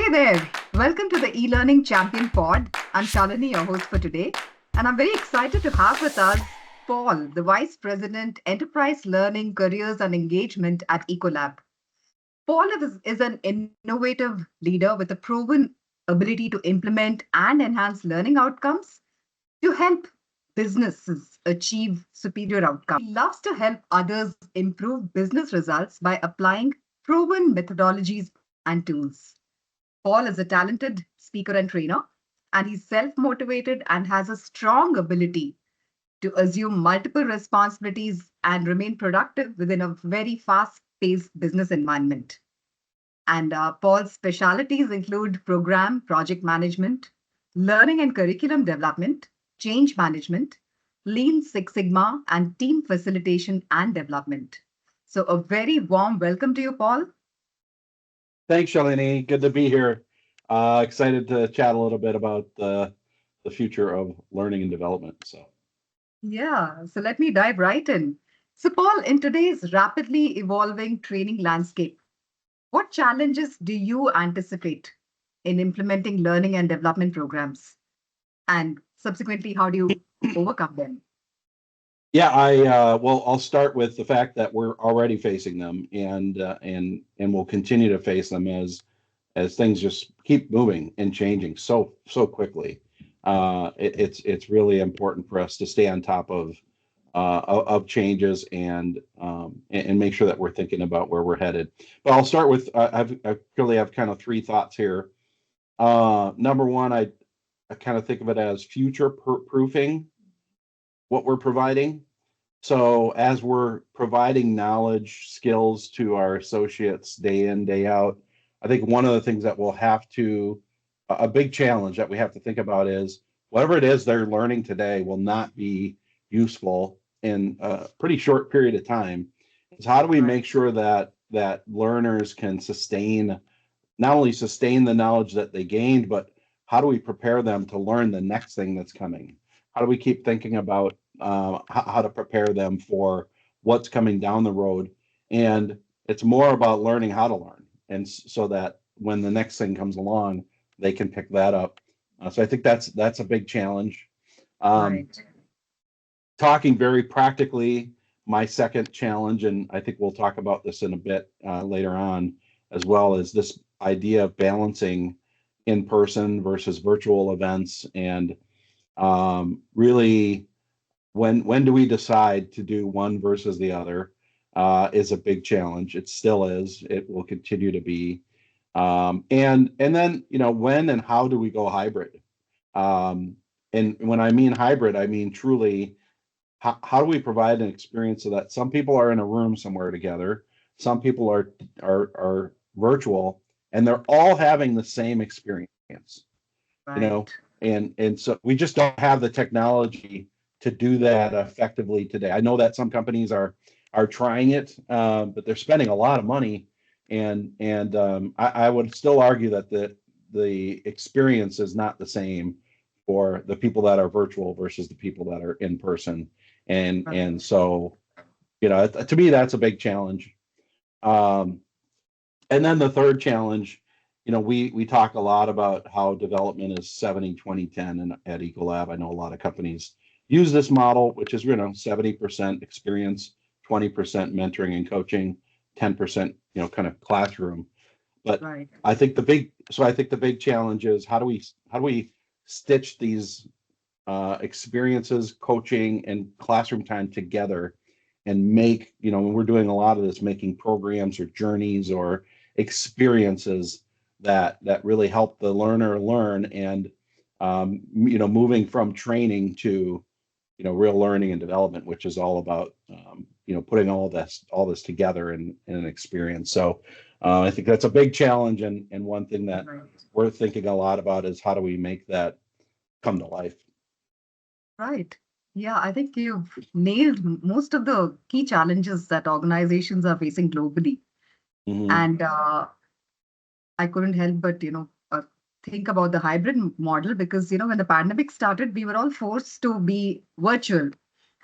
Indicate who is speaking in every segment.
Speaker 1: Hey there, welcome to the eLearning Champion Pod. I'm Shalini, your host for today, and I'm very excited to have with us Paul, the Vice President, Enterprise Learning, Careers and Engagement at Ecolab. Paul is an innovative leader with a proven ability to implement and enhance learning outcomes to help businesses achieve superior outcomes. He loves to help others improve business results by applying proven methodologies and tools. Paul is a talented speaker and trainer, and he's self motivated and has a strong ability to assume multiple responsibilities and remain productive within a very fast paced business environment. And Paul's specialities include program project management, learning and curriculum development, change management, Lean Six Sigma, and team facilitation and development. So, a very warm welcome to you, Paul.
Speaker 2: Thanks, Shalini. Good to be here. Excited to chat a little bit about the future of learning and development.
Speaker 1: Yeah, so let me dive right in. So, Paul, in today's rapidly evolving training landscape, what challenges do you anticipate in implementing learning and development programs? And subsequently, how do you overcome them?
Speaker 2: Yeah, well, I'll start with the fact that we're already facing them, and we'll continue to face them as things just keep moving and changing so quickly. It's really important for us to stay on top of changes and make sure that we're thinking about where we're headed. But I'll start with I really have kind of three thoughts here. Number one, I kind of think of it as future proofing what we're providing. So as we're providing knowledge, skills to our associates day in, day out, I think one of the things that we'll have to, a big challenge that we have to think about is whatever it is they're learning today will not be useful in a pretty short period of time. Is how do we make sure that learners can not only sustain the knowledge that they gained, but how do we prepare them to learn the next thing that's coming? How do we keep thinking about how to prepare them for what's coming down the road? And it's more about learning how to learn, and so that when the next thing comes along, they can pick that up. So I think that's a big challenge. Um,
Speaker 1: Right.
Speaker 2: Talking very practically, my second challenge, and I think we'll talk about this in a bit later on, as well as this idea of balancing in person versus virtual events, and really when do we decide to do one versus the other is a big challenge. It still is. It will continue to be. And then when and how do we go hybrid? And when I mean hybrid, I mean truly how do we provide an experience so that some people are in a room somewhere together, some people are virtual, and they're all having the same experience, you know,
Speaker 1: Right.
Speaker 2: and so we just don't have the technology to do that effectively today. I know that some companies are trying it, but they're spending a lot of money, and I would still argue that the experience is not the same for the people that are virtual versus the people that are in person, and
Speaker 1: Right.
Speaker 2: so to me that's a big challenge. Um, and then the third challenge, we talk a lot about how development is 70-20-10, and at Ecolab, I know a lot of companies use this model, which is 70% experience, 20% mentoring and coaching, 10% kind of classroom. But
Speaker 1: Right.
Speaker 2: I think the big challenge is how do we stitch these experiences, coaching, and classroom time together, and make, when we're doing a lot of this, making programs or journeys or experiences that really help the learner learn, and moving from training to real learning and development, which is all about putting all this together in an experience. So I think that's a big challenge, and one thing that
Speaker 1: Right.
Speaker 2: we're thinking a lot about is how do we make that come to life.
Speaker 1: Right. Yeah, I think you've nailed most of the key challenges that organizations are facing globally.
Speaker 2: Hmm.
Speaker 1: And I couldn't help but, think about the hybrid model because, when the pandemic started, we were all forced to be virtual.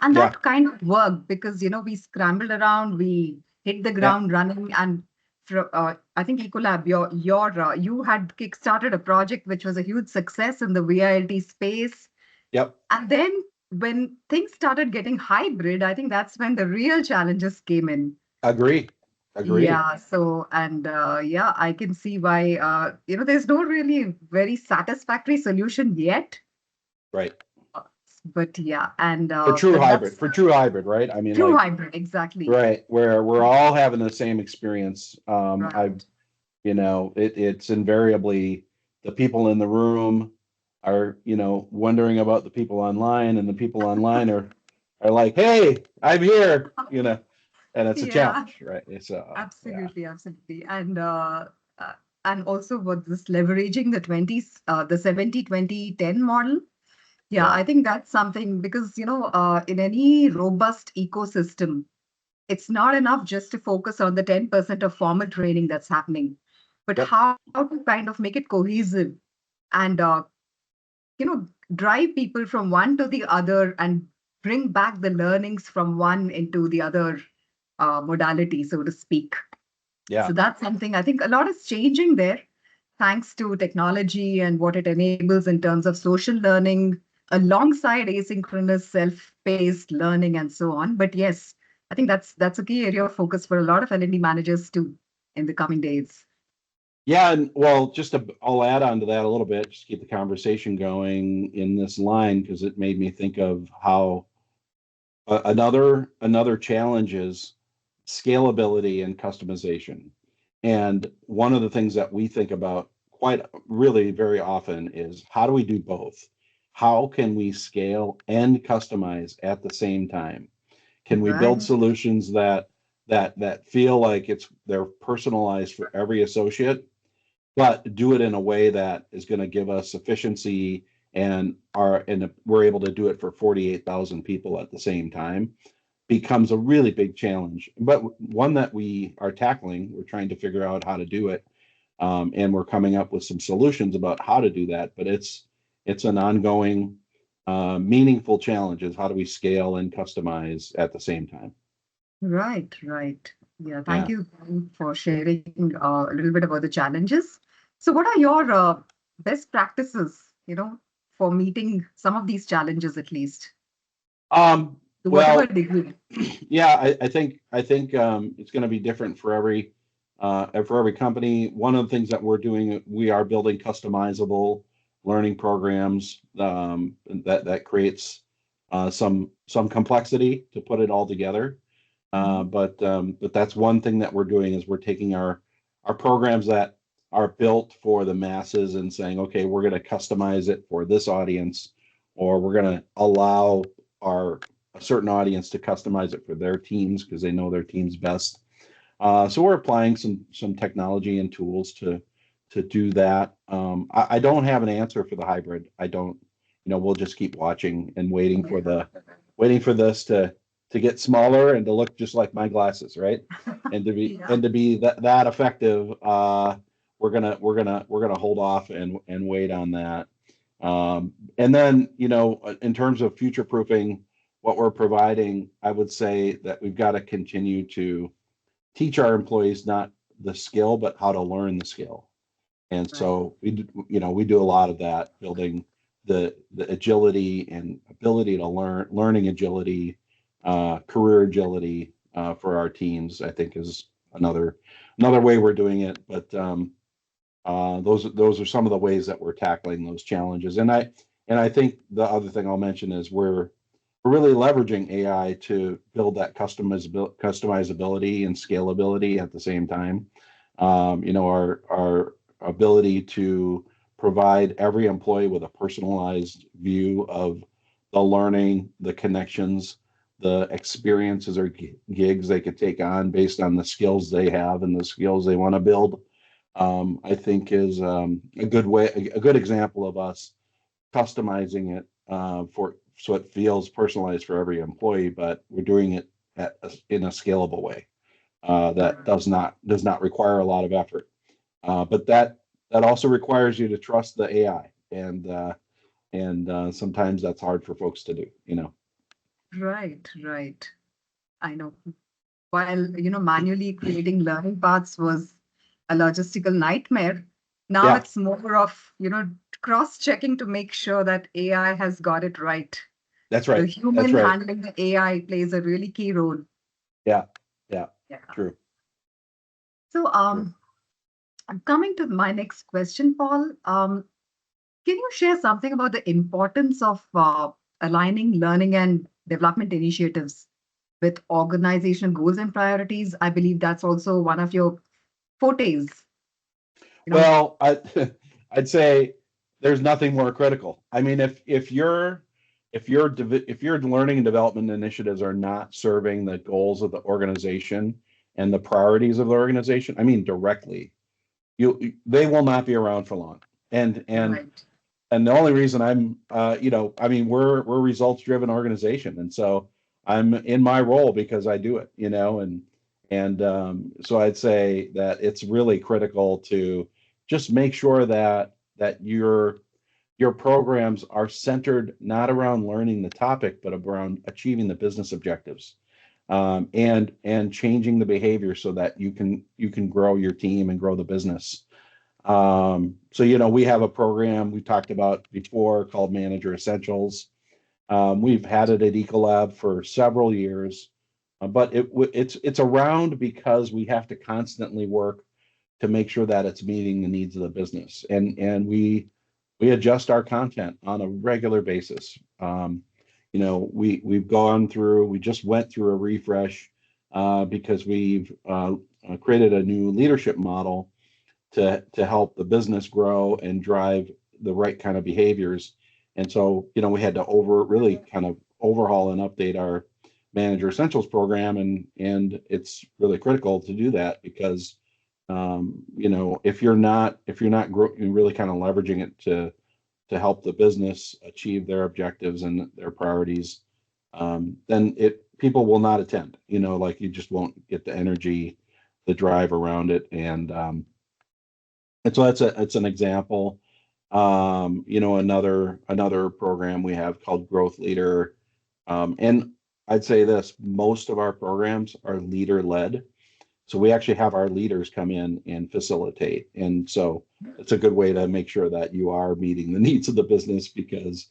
Speaker 1: And
Speaker 2: Yeah,
Speaker 1: that kind of worked because, we scrambled around, we hit the
Speaker 2: yeah,
Speaker 1: ground running. And I think Ecolab, you had kickstarted a project which was a huge success in the VILT space.
Speaker 2: Yep.
Speaker 1: And then when things started getting hybrid, I think that's when the real challenges came in.
Speaker 2: Agree. Agree.
Speaker 1: Yeah, so and yeah, I can see why there's no really very satisfactory solution yet.
Speaker 2: Right.
Speaker 1: Uh, but yeah, and
Speaker 2: For true
Speaker 1: but
Speaker 2: hybrid.
Speaker 1: that's
Speaker 2: For true hybrid, right? I mean,
Speaker 1: true
Speaker 2: like,
Speaker 1: hybrid, exactly.
Speaker 2: right, where we're all having the same experience. I've
Speaker 1: Right.
Speaker 2: it's invariably the people in the room are, wondering about the people online, and the people online are like, hey, I'm here, and it's a
Speaker 1: Yeah,
Speaker 2: challenge, right? It's yeah,
Speaker 1: absolutely, absolutely. Uh, and also with this leveraging the 70-20-10 model. Yeah,
Speaker 2: yeah,
Speaker 1: I think that's something because, in any robust ecosystem, it's not enough just to focus on the 10% of formal training that's happening, but
Speaker 2: yep,
Speaker 1: how to kind of make it cohesive and, drive people from one to the other and bring back the learnings from one into the other modality, so to speak.
Speaker 2: yeah.
Speaker 1: So that's something I think a lot is changing there, thanks to technology and what it enables in terms of social learning, alongside asynchronous, self-paced learning, and so on. But yes, I think that's a key area of focus for a lot of L&D managers too in the coming days.
Speaker 2: Yeah, and well, I'll add on to that a little bit, just keep the conversation going in this line, because it made me think of how another challenge is scalability and customization. And one of the things that we think about quite really very often is, how do we do both? How can we scale and customize at the same time? Can we build
Speaker 1: Right.
Speaker 2: solutions that feel like they're personalized for every associate, but do it in a way that is going to give us efficiency, and we're able to do it for 48,000 people at the same time? Becomes a really big challenge, but one that we are tackling. We're trying to figure out how to do it, and we're coming up with some solutions about how to do that. But it's an ongoing, meaningful challenge. Is how do we scale and customize at the same time?
Speaker 1: Right, right. Yeah, thank
Speaker 2: Yeah.
Speaker 1: you for sharing a little bit about the challenges. So, what are your best practices, for meeting some of these challenges at least, to whatever
Speaker 2: Well,
Speaker 1: degree?
Speaker 2: yeah, I think it's going to be different for every company. One of the things that we're doing, we are building customizable learning programs, that creates some complexity to put it all together.
Speaker 1: Mhm.
Speaker 2: But that's one thing that we're doing, is we're taking our programs that are built for the masses and saying, okay, we're going to customize it for this audience, or we're going to allow our a certain audience to customize it for their teams because they know their teams best. So we're applying some technology and tools to do that. I don't have an answer for the hybrid. I don't, we'll just keep watching and waiting for this to get smaller and to look just like my glasses, right? And to be
Speaker 1: Yeah.
Speaker 2: and to be that effective. We're gonna hold off and wait on that. And then, in terms of future proofing what we're providing, I would say that we've got to continue to teach our employees not the skill, but how to learn the skill. And
Speaker 1: Right.
Speaker 2: so we do a lot of that, building the agility and ability to learning agility, career agility, for our teams. I think is another way we're doing it. But those are some of the ways that we're tackling those challenges. And I think the other thing I'll mention is we're really leveraging AI to build that customizability and scalability at the same time. Our ability to provide every employee with a personalized view of the learning, the connections, the experiences or gigs they could take on based on the skills they have and the skills they want to build. I think is a good example of us customizing it, for so it feels personalized for every employee, but we're doing it in a scalable way, that
Speaker 1: Right.
Speaker 2: does not require a lot of effort. But that also requires you to trust the AI, and sometimes that's hard for folks to do.
Speaker 1: Right, right. I know. While, manually creating learning paths was a logistical nightmare. Now
Speaker 2: Yeah,
Speaker 1: it's more of, cross-checking to make sure that AI has got it right.
Speaker 2: that's
Speaker 1: The
Speaker 2: right. That's
Speaker 1: human
Speaker 2: right.
Speaker 1: handling the AI plays a really key role.
Speaker 2: Yeah, yeah,
Speaker 1: Yeah.
Speaker 2: true,
Speaker 1: So,
Speaker 2: true.
Speaker 1: I'm coming to my next question, Paul. Can you share something about the importance of aligning learning and development initiatives with organizational goals and priorities? I believe that's also one of your fortes. You know,
Speaker 2: Well, I'd say there's nothing more critical. I mean, if your learning and development initiatives are not serving the goals of the organization and the priorities of the organization, I mean directly, they will not be around for long. And and
Speaker 1: right,
Speaker 2: and the only reason I'm I mean we're results driven organization, and so I'm in my role because I do it, and so I'd say that it's really critical to just make sure that your programs are centered not around learning the topic but around achieving the business objectives, and changing the behavior so that you can grow your team and grow the business. So, we have a program we talked about before called Manager Essentials. We've had it at Ecolab for several years, but it's around because we have to constantly work to make sure that it's meeting the needs of the business, and we adjust our content on a regular basis. We just went through a refresh because we've created a new leadership model to help the business grow and drive the right kind of behaviors. And so, we had to really kind of overhaul and update our Manager Essentials program, and it's really critical to do that because if you're not really kind of leveraging it to help the business achieve their objectives and their priorities, then it people will not attend. Like you just won't get the energy, the drive around it, and so that's an example. Another program we have called Growth Leader, and I'd say this: most of our programs are leader led. So we actually have our leaders come in and facilitate, and so it's a good way to make sure that you are meeting the needs of the business because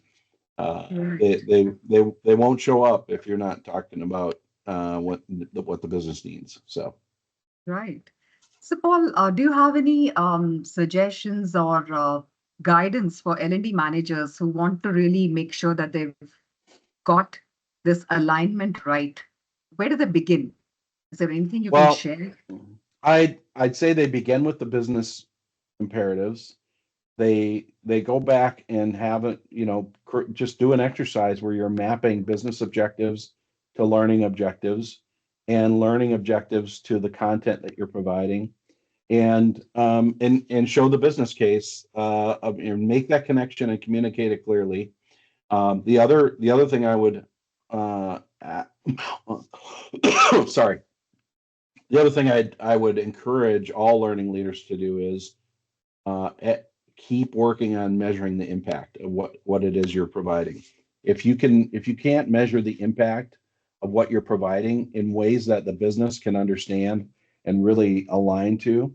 Speaker 1: right,
Speaker 2: they won't show up if you're not talking about what the business needs. So.
Speaker 1: right. So, Paul, do you have any suggestions or guidance for L&D managers who want to really make sure that they've got this alignment right? Where do they begin? Is there anything you can
Speaker 2: Well,
Speaker 1: share?
Speaker 2: I'd say they begin with the business imperatives. They go back and have it, just do an exercise where you're mapping business objectives to learning objectives, and learning objectives to the content that you're providing, and show the business case, and make that connection and communicate it clearly. The other thing I would sorry. The other thing I would encourage all learning leaders to do is uh, e- keep working on measuring the impact of what it is you're providing. If you can't measure the impact of what you're providing in ways that the business can understand and really align to,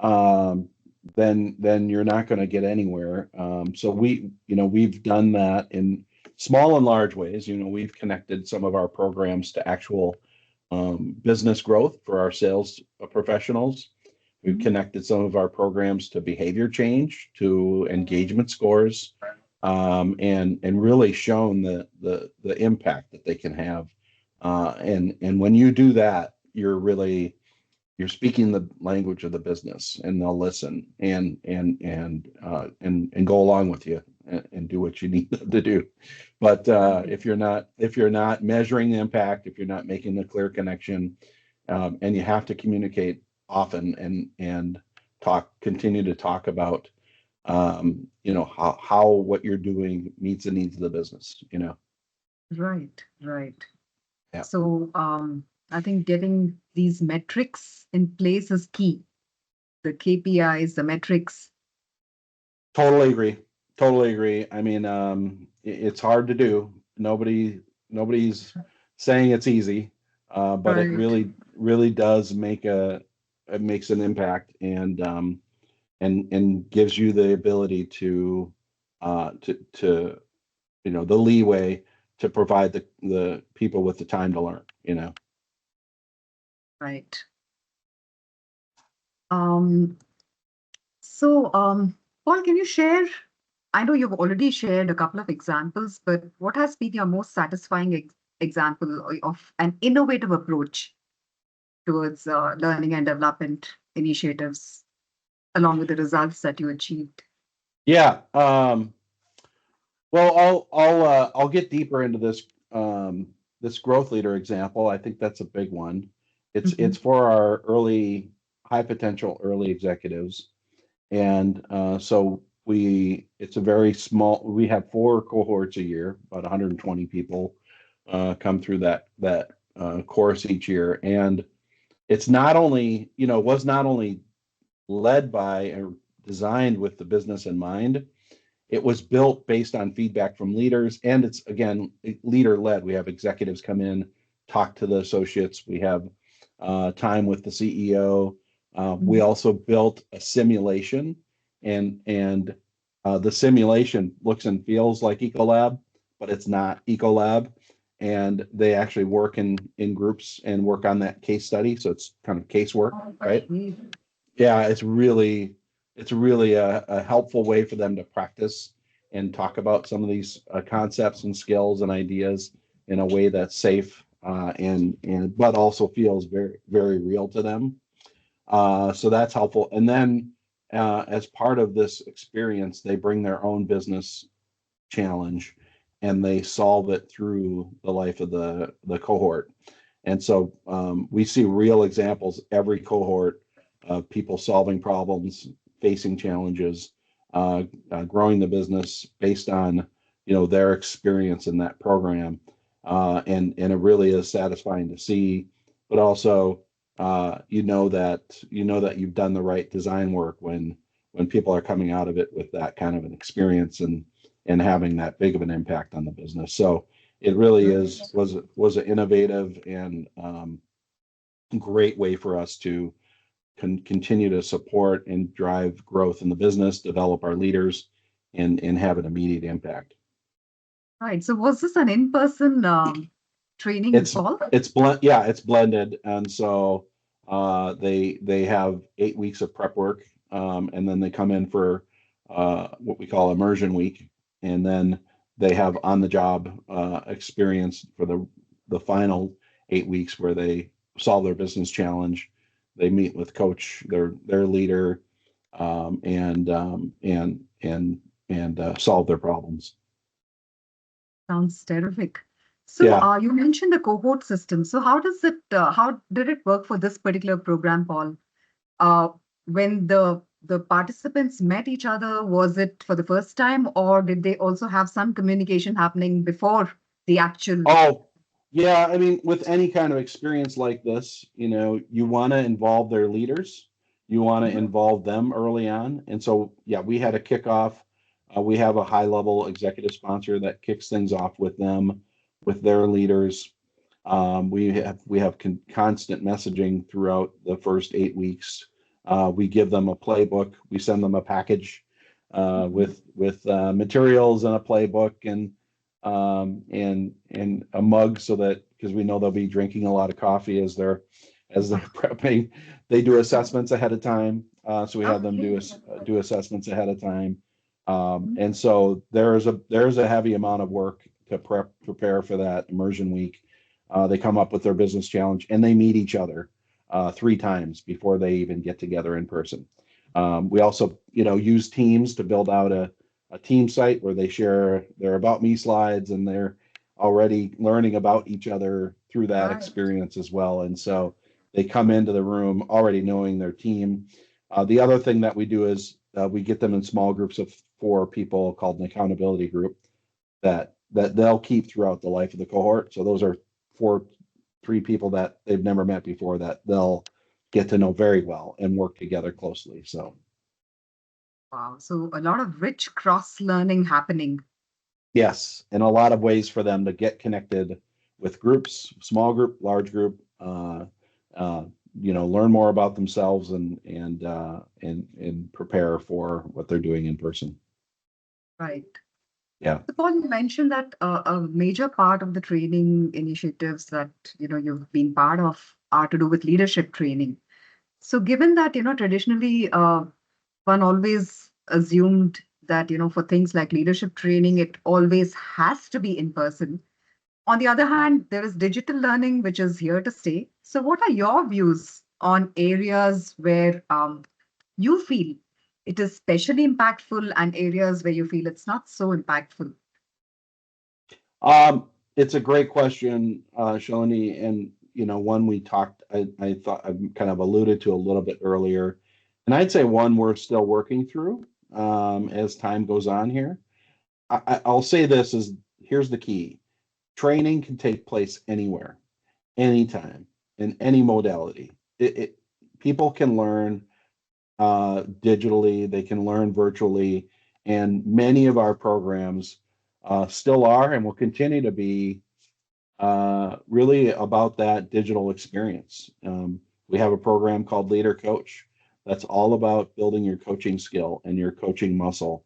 Speaker 2: um, then you're not going to get anywhere. So we've done that in small and large ways. We've connected some of our programs to actual business growth for our sales professionals. We've
Speaker 1: Mhm.
Speaker 2: connected some of our programs to behavior change, to engagement scores, and really shown the impact that they can have. And when you do that, you're speaking the language of the business, and they'll listen and go along with you, and do what you need them to do. But
Speaker 1: Right,
Speaker 2: if you're not measuring the impact, if you're not making the clear connection, and you have to communicate often, and continue to talk about how what you're doing meets the needs of the business.
Speaker 1: right, right.
Speaker 2: Yeah,
Speaker 1: So I think getting these metrics in place is key. The KPIs, the metrics.
Speaker 2: totally agree. Totally agree. I mean, it's hard to do. Nobody's saying it's easy, but it
Speaker 1: Right.
Speaker 2: really does make it makes an impact, and gives you the ability to the leeway to provide the people with the time to learn.
Speaker 1: Right. Um, so, Paul, can you share? I know you've already shared a couple of examples, but what has been your most satisfying example of an innovative approach towards learning and development initiatives, along with the results that you achieved?
Speaker 2: Yeah. Well, I'll get deeper into this growth leader example. I think that's a big one. It's
Speaker 1: Mhm.
Speaker 2: for our high potential early executives, and so it's a very small. We have 4 cohorts a year, about 120 people come through that course each year, and it's not only was not only led by or designed with the business in mind. It was built based on feedback from leaders, and it's again leader led. We have executives come in, talk to the associates. We have time with the CEO. We
Speaker 1: Mhm.
Speaker 2: also built a simulation, and the simulation looks and feels like Ecolab, but it's not Ecolab. And they actually work in groups and work on that case study. So it's kind of casework, right?
Speaker 1: Okay.
Speaker 2: Yeah, it's really a helpful way for them to practice and talk about some of these concepts and skills and ideas in a way that's safe, and but also feels very very real to them. So that's helpful. And then as part of this experience, they bring their own business challenge and they solve it through the life of the cohort. And so we see real examples every cohort of people solving problems, facing challenges, growing the business based on their experience in that program, and it really is satisfying to see. But also, that you've done the right design work when people are coming out of it with that kind of an experience and having that big of an impact on the business. So it really is was an innovative and great way for us to continue to support and drive growth in the business, develop our leaders, and have an immediate impact.
Speaker 1: Right. So was this an in-person training,
Speaker 2: It's
Speaker 1: Paul?
Speaker 2: it's blended, and so they have 8 weeks of prep work, and then they come in for what we call immersion week, and then they have on the job experience for the final 8 weeks where they solve their business challenge. They meet with coach, their leader, and solve their problems.
Speaker 1: Sounds terrific. So,
Speaker 2: Yeah.
Speaker 1: you mentioned the cohort system. So, how did it work for this particular program, Paul? Uh, when the participants met each other, was it for the first time, or did they also have some communication happening before the actual?
Speaker 2: Oh, yeah. I mean, with any kind of experience like this, you want to involve their leaders. You want to involve them early on. And so, yeah, we had a kickoff. We have a high level executive sponsor that kicks things off with them, with their leaders. We have constant messaging throughout the first 8 weeks. We give them a playbook. We send them a package with materials and a playbook and a mug so that because we know they'll be drinking a lot of coffee as they're prepping. They do assessments ahead of time, so we have them
Speaker 1: Okay.
Speaker 2: do assessments ahead of time, and so there's a heavy amount of work to prepare for that immersion week. They come up with their business challenge and they meet each other 3 times before they even get together in person. We also, use Teams to build out a team site where they share their About Me slides and they're already learning about each other through that
Speaker 1: Right.
Speaker 2: experience as well. And so they come into the room already knowing their team. The other thing that we do is we get them in small groups of 4 people called an accountability group that they'll keep throughout the life of the cohort. So those are 3 people that they've never met before that they'll get to know very well and work together closely. So
Speaker 1: Wow. So, a lot of rich cross-learning happening.
Speaker 2: yes, and a lot of ways for them to get connected with groups, small group, large group, learn more about themselves and prepare for what they're doing in person.
Speaker 1: Right.
Speaker 2: Yeah.
Speaker 1: So Paul, you mentioned that a major part of the training initiatives that you've been part of are to do with leadership training. So given that traditionally one always assumed that for things like leadership training it always has to be in person. On the other hand, there is digital learning which is here to stay. So what are your views on areas where you feel it is especially impactful and areas where you feel it's not so impactful?
Speaker 2: It's a great question, Shalini, and one we talked. I thought I kind of alluded to a little bit earlier, and I'd say one we're still working through as time goes on here. I'll say this is here's the key: training can take place anywhere, anytime, in any modality. People can learn digitally, they can learn virtually, and many of our programs still are and will continue to be really about that digital experience. We have a program called Leader Coach that's all about building your coaching skill and your coaching muscle.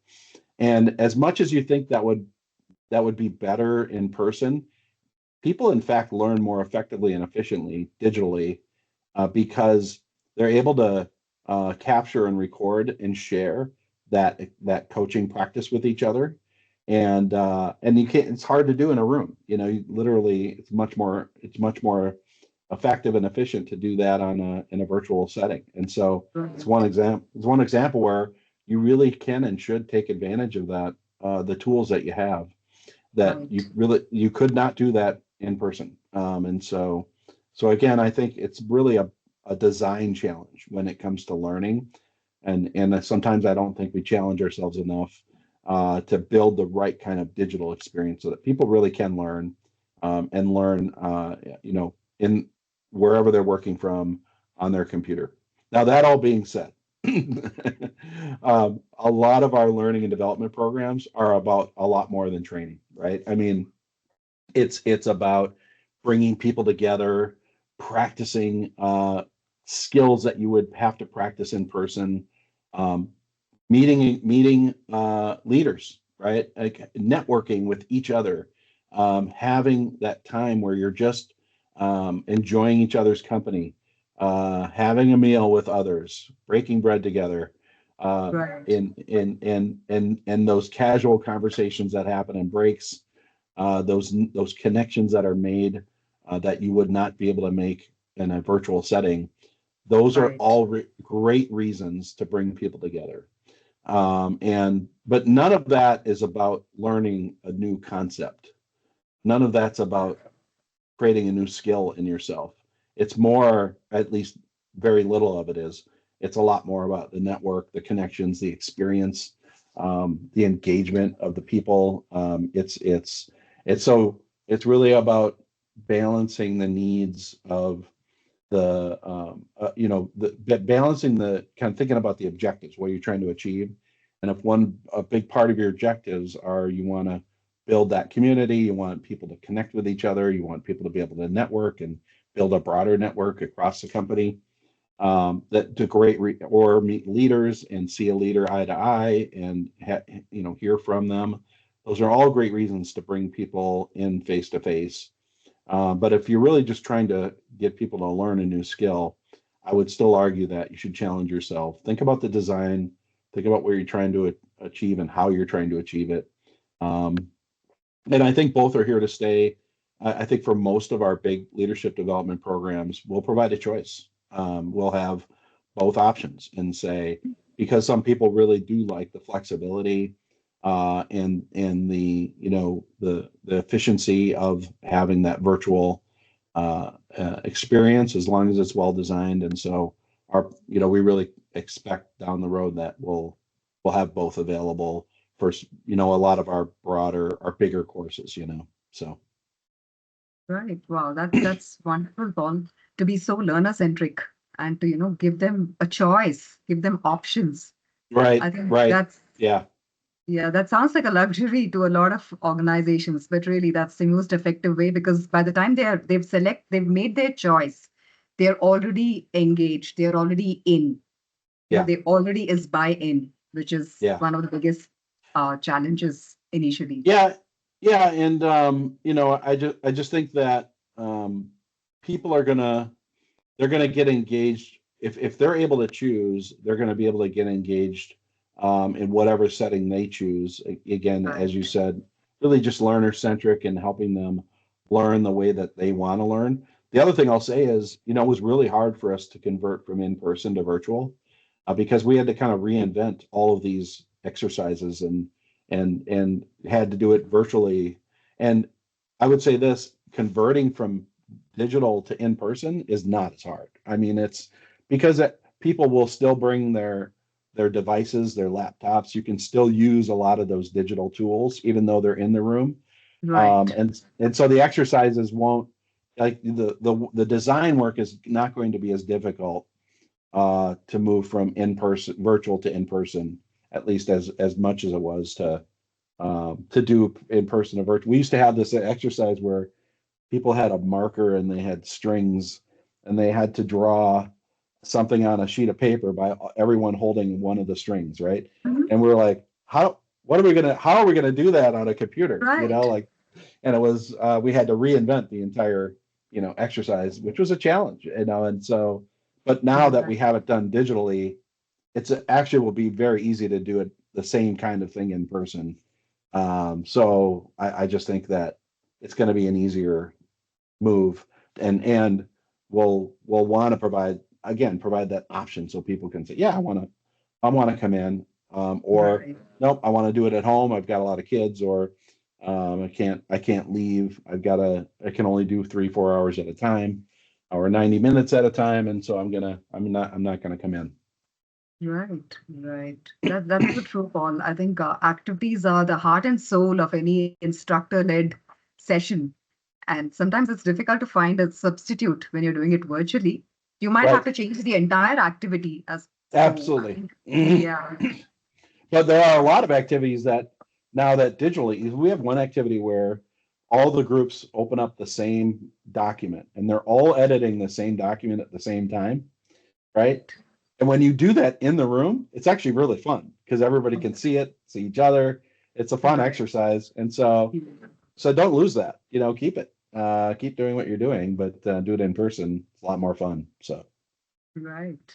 Speaker 2: And as much as you think that would be better in person, people in fact learn more effectively and efficiently digitally because they're able to capture and record and share that coaching practice with each other. And you can't. It's hard to do in a room. Literally, it's much more effective and efficient to do that in a virtual setting. And so it's
Speaker 1: Right.
Speaker 2: one example. It's one example where you really can and should take advantage of that the tools that you have that
Speaker 1: Right.
Speaker 2: you could not do that in person. And so again, I think it's really a design challenge when it comes to learning, and sometimes I don't think we challenge ourselves enough to build the right kind of digital experience so that people really can learn and learn, in wherever they're working from on their computer. Now, that all being said, a lot of our learning and development programs are about a lot more than training, right? I mean, it's about bringing people together, practicing skills that you would have to practice in person, um, meeting leaders, right? Like networking with each other, having that time where you're just enjoying each other's company, having a meal with others, breaking bread together,
Speaker 1: Right.
Speaker 2: in those casual conversations that happen in breaks, those connections that are made that you would not be able to make in a virtual setting. Those are
Speaker 1: Right.
Speaker 2: all great reasons to bring people together. But none of that is about learning a new concept. None of that's about creating a new skill in yourself. It's more, at least very little of it is. It's a lot more about the network, the connections, the experience, the engagement of the people. It's really about balancing the needs of balancing the kind of thinking about the objectives, what you're trying to achieve. And if a big part of your objectives are you want to build that community, you want people to connect with each other, you want people to be able to network and build a broader network across the company, that to or meet leaders and see a leader eye to eye and hear from them. Those are all great reasons to bring people in face to face. But if you're really just trying to get people to learn a new skill, I would still argue that you should challenge yourself. Think about the design, think about where you're trying to achieve and how you're trying to achieve it. Um, and I think both are here to stay. I think for most of our big leadership development programs, we'll provide a choice. We'll have both options and say, because some people really do like the flexibility and the efficiency of having that virtual experience as long as it's well designed. And so we really expect down the road that we'll have both available for a lot of our bigger courses. So
Speaker 1: Right. Wow. That's wonderful, Paul, to be so learner centric and to give them a choice, give them options.
Speaker 2: right,
Speaker 1: I think
Speaker 2: right,
Speaker 1: that's
Speaker 2: yeah,
Speaker 1: yeah, that sounds like a luxury to a lot of organizations, but really that's the most effective way because by the time they've made their choice, they're already engaged, they're already in,
Speaker 2: Yeah,
Speaker 1: they already is buy-in, which is
Speaker 2: yeah,
Speaker 1: one of the biggest challenges initially.
Speaker 2: yeah, yeah. And I just think that people are gonna they're going to get engaged if they're able to choose. They're going to be able to get engaged in whatever setting they choose. Again, as you
Speaker 1: Right.
Speaker 2: said, really just learner centric and helping them learn the way that they want to learn. The other thing I'll say is, it was really hard for us to convert from in person to virtual because we had to kind of reinvent all of these exercises and had to do it virtually. And I would say this: converting from digital to in person is not as hard. I mean, it's because people will still bring their devices, their laptops. You can still use a lot of those digital tools, even though they're in the room.
Speaker 1: Right.
Speaker 2: And so the exercises won't like the design work is not going to be as difficult to move from in person virtual to in person, at least as much as it was to do in person to virtual. We used to have this exercise where people had a marker and they had strings and they had to draw something on a sheet of paper by everyone holding one of the strings, right?
Speaker 1: Mhm.
Speaker 2: And we were like, how are we gonna do that on a computer?
Speaker 1: Right.
Speaker 2: Like, and it was we had to reinvent the entire exercise, which was a challenge, and so but now that we
Speaker 1: Right.
Speaker 2: have it done digitally, it's actually will be very easy to do it the same kind of thing in person. So I just think that it's going to be an easier move, and we'll want to provide that option so people can say, yeah, I want to come in, or
Speaker 1: Right.
Speaker 2: nope, I want to do it at home. I've got a lot of kids, or I can't leave. I can only do 3-4 hours at a time, or 90 minutes at a time, and so I'm not gonna come in.
Speaker 1: Right, right. That's so true, Paul. I think activities are the heart and soul of any instructor-led session. And sometimes it's difficult to find a substitute when you're doing it virtually. You might have
Speaker 2: Right,
Speaker 1: to change the entire activity as so I
Speaker 2: absolutely.
Speaker 1: think, yeah.
Speaker 2: But there are a lot of activities that now that digitally, we have one activity where all the groups open up the same document and they're all editing the same document at the same time, right?
Speaker 1: Right.
Speaker 2: And when you do that in the room, it's actually really fun because everybody can see it, see each other. It's a fun
Speaker 1: Right.
Speaker 2: exercise, and so
Speaker 1: Yeah.
Speaker 2: so don't lose that. Keep it, keep doing what you're doing, but do it in person. It's a lot more fun. So.
Speaker 1: Right.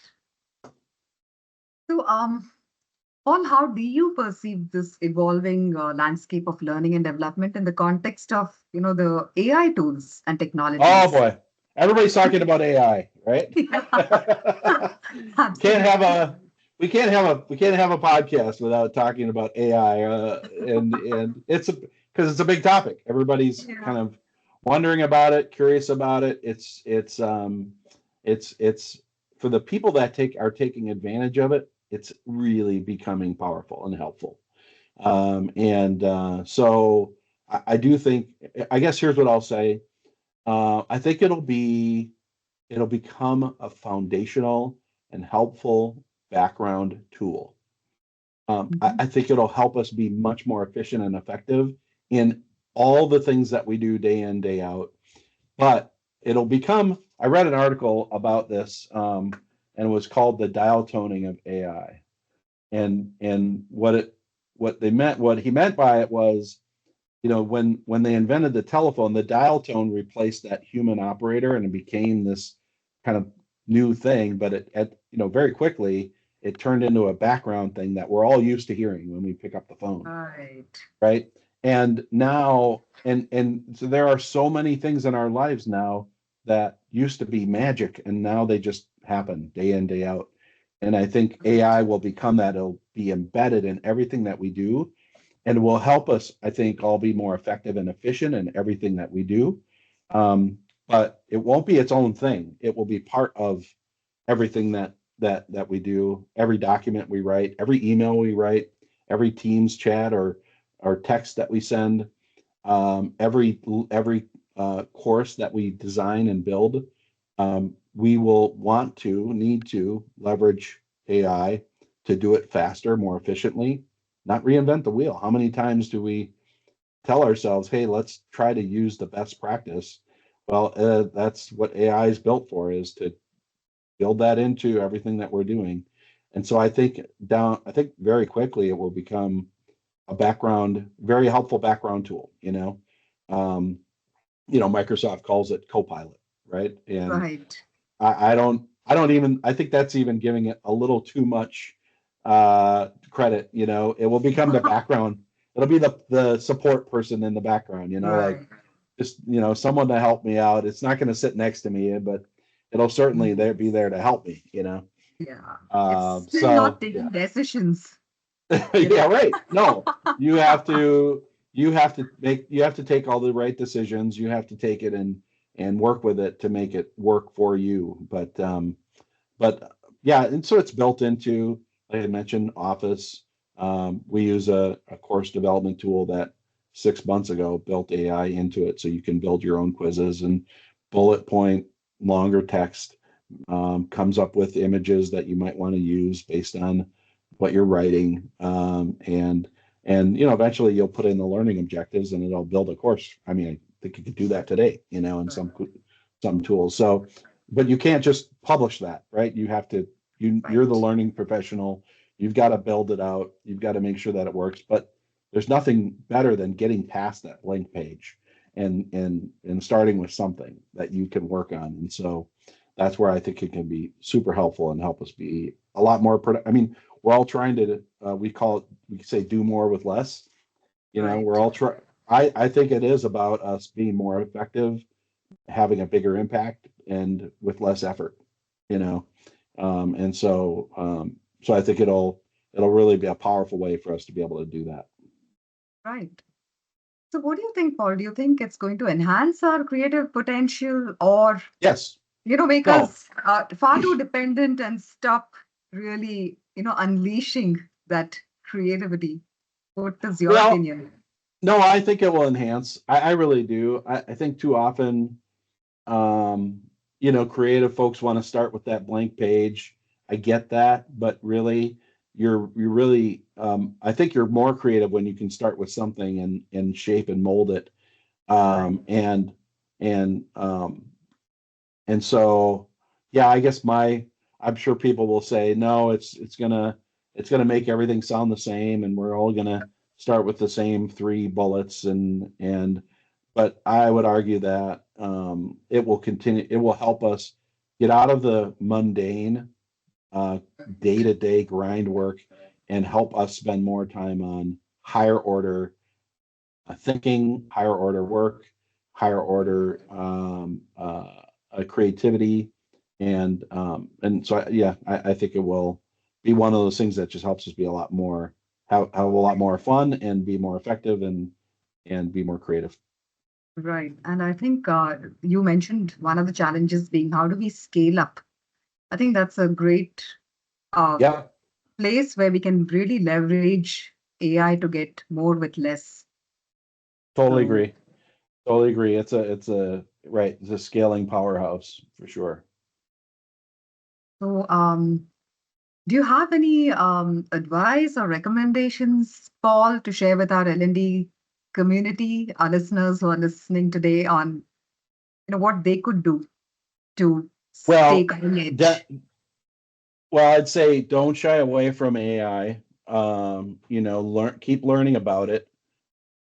Speaker 1: So, Paul, how do you perceive this evolving landscape of learning and development in the context of, the AI tools and
Speaker 2: Oh
Speaker 1: technologies?
Speaker 2: boy, everybody's talking about AI, right?
Speaker 1: Yeah,
Speaker 2: can't have
Speaker 1: absolutely.
Speaker 2: a we can't have a podcast without talking about AI, and it's because it's a big topic. Everybody's
Speaker 1: Yeah.
Speaker 2: kind of wondering about it, curious about it. It's for the people that are taking advantage of it. It's really becoming powerful and helpful. And so I do think. I guess here's what I'll say. I think it'll become a foundational and helpful background tool. I,
Speaker 1: Mhm.
Speaker 2: I think it'll help us be much more efficient and effective in all the things that we do day in, day out. But it'll become, I read an article about this, and it was called the dial toning of AI. And what he meant by it was, when they invented the telephone, the dial tone replaced that human operator, and it became this kind of new thing. But very quickly, it turned into a background thing that we're all used to hearing when we pick up the phone,
Speaker 1: Right.
Speaker 2: right? And now, and so there are so many things in our lives now that used to be magic, and now they just happen day in, day out. And I think AI will become that. It'll be embedded in everything that we do, and it will help us, I think, all be more effective and efficient in everything that we do. But it won't be its own thing. It will be part of everything that we do, every document we write, every email we write, every Teams chat or text that we send, every course that we design and build. We will need to leverage AI to do it faster, more efficiently, not reinvent the wheel. How many times do we tell ourselves, hey, let's try to use the best practice? Well, that's what AI is built for, is to build that into everything that we're doing. And so I think very quickly it will become a very helpful background tool, Um, Microsoft calls it Copilot, right? And
Speaker 1: Right.
Speaker 2: I think that's even giving it a little too much credit, It will become the background, it'll be the support person in the background, like
Speaker 1: Right.
Speaker 2: just, someone to help me out. It's not going to sit next to me, but it'll certainly be there to help me,
Speaker 1: Yeah. It's still not
Speaker 2: So
Speaker 1: taking
Speaker 2: yeah.
Speaker 1: decisions, you
Speaker 2: Yeah,
Speaker 1: know.
Speaker 2: right. No, you have to take all the right decisions. You have to take it and work with it to make it work for you. But yeah, and so it's built into, like I mentioned, Office. We use a course development tool that 6 months ago built AI into it, so you can build your own quizzes and bullet point, longer text, comes up with images that you might want to use based on what you're writing, and eventually you'll put in the learning objectives and it'll build a course. I mean, I think you could do that today, in some tools. So, but you can't just publish that, right? You're the
Speaker 1: Right.
Speaker 2: learning professional. You've got to build it out. You've got to make sure that it works. But there's nothing better than getting past that blank page and starting with something that you can work on. And so that's where I think it can be super helpful and help us be a lot more productive. I mean, we're all trying to, we say do more with less. We're
Speaker 1: Right.
Speaker 2: all try. I think it is about us being more effective, having a bigger impact, and with less effort. You know, so I think it'll really be a powerful way for us to be able to do that.
Speaker 1: Right. So what do you think, Paul? Do you think it's going to enhance our creative potential or,
Speaker 2: Yes.
Speaker 1: make
Speaker 2: No.
Speaker 1: us far too dependent and stop really, unleashing that creativity? What is your
Speaker 2: Well,
Speaker 1: opinion?
Speaker 2: no, I think it will enhance. I really do. I think too often, um, creative folks want to start with that blank page. I get that, but really, you're really, I think you're more creative when you can start with something and shape and mold it.
Speaker 1: Right.
Speaker 2: Um, and and and so, yeah, I guess I'm sure people will say, no, it's gonna make everything sound the same, and we're all gonna start with the same three bullets, but I would argue that it will help us get out of the mundane, uh, day-to-day grind work and help us spend more time on higher order thinking, higher order work, higher order creativity, and so yeah, I think it will be one of those things that just helps us be a lot more have a lot more fun and be more effective and be more creative.
Speaker 1: Right. And I think you mentioned one of the challenges being how do we scale up? I think that's a great uh,
Speaker 2: Yeah,
Speaker 1: place where we can really leverage AI to get more with less.
Speaker 2: totally
Speaker 1: So,
Speaker 2: agree. Totally agree. It's a scaling powerhouse for sure.
Speaker 1: so, do you have any advice or recommendations, Paul, to share with our L&D community, our listeners who are listening today on, what they could do to stay
Speaker 2: Well,
Speaker 1: cutting
Speaker 2: that
Speaker 1: edge?
Speaker 2: well, I'd say don't shy away from AI. Keep learning about it.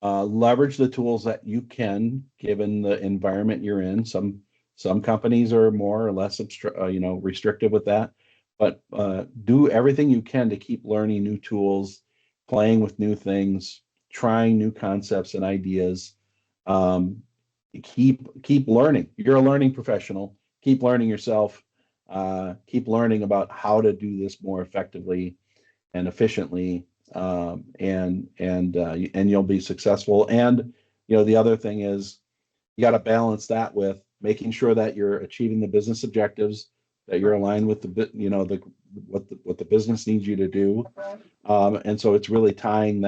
Speaker 2: Leverage the tools that you can, given the environment you're in. Some companies are more or less restrictive with that, but do everything you can to keep learning new tools, playing with new things, trying new concepts and ideas. Um, keep learning. You're a learning professional. Keep learning yourself. Keep learning about how to do this more effectively and efficiently, and you'll be successful. And the other thing is you got to balance that with making sure that you're achieving the business objectives, that you're
Speaker 1: Right.
Speaker 2: aligned with what the business needs you to do. And so it's really tying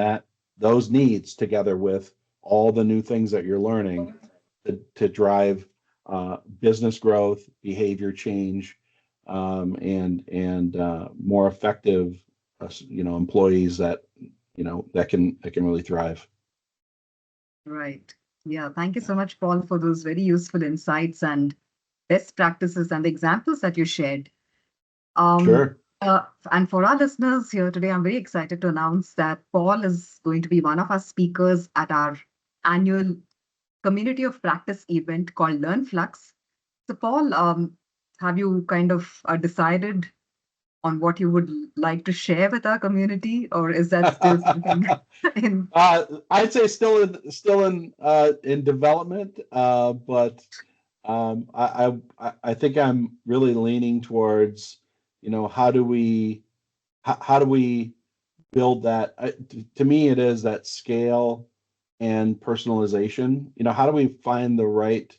Speaker 2: those needs together with all the new things that you're learning to drive business growth, behavior change, and more effective, employees that can really thrive.
Speaker 1: Right. Yeah, thank you so much, Paul, for those very useful insights and best practices and the examples that you shared. Um,
Speaker 2: Sure.
Speaker 1: and for our listeners here today, I'm very excited to announce that Paul is going to be one of our speakers at our annual community of practice event called Learn Flux. So, Paul, have you kind of decided on what you would like to share with our community, or is that still something in?
Speaker 2: I'd say still in development, but I think I'm really leaning towards, how do we build that? To me, it is that scale and personalization. How do we find the right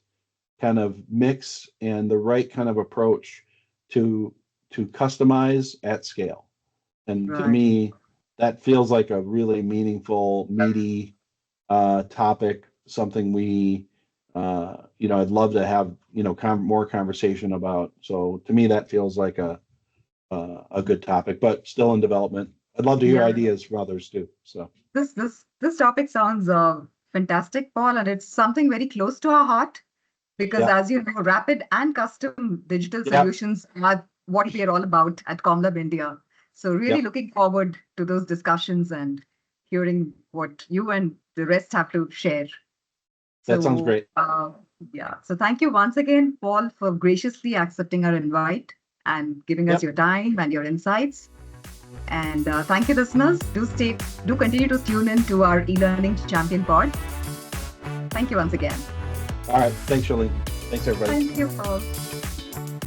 Speaker 2: kind of mix and the right kind of approach to to customize at scale? And to
Speaker 1: Right.
Speaker 2: me, that feels like a really meaningful, meaty topic, something I'd love to have, more conversation about. So to me, that feels like a good topic, but still in development. I'd love to hear
Speaker 1: Yeah.
Speaker 2: ideas from others too. So
Speaker 1: This topic sounds fantastic, Paul, and it's something very close to our heart because,
Speaker 2: yeah,
Speaker 1: as you know, rapid and custom digital
Speaker 2: yeah,
Speaker 1: solutions are what we are all about at Comlab India. So,
Speaker 2: yeah.
Speaker 1: really looking forward to those discussions and hearing what you and the rest have to share.
Speaker 2: That sounds
Speaker 1: So,
Speaker 2: great.
Speaker 1: yeah. So, thank you once again, Paul, for graciously accepting our invite and giving us
Speaker 2: Yep.
Speaker 1: your time and your insights. And thank you, listeners. Do continue to tune in to our e-learning champion pod. Thank you once again.
Speaker 2: All right. Thanks, Shalene. Thanks, everybody.
Speaker 1: Thank you, Paul.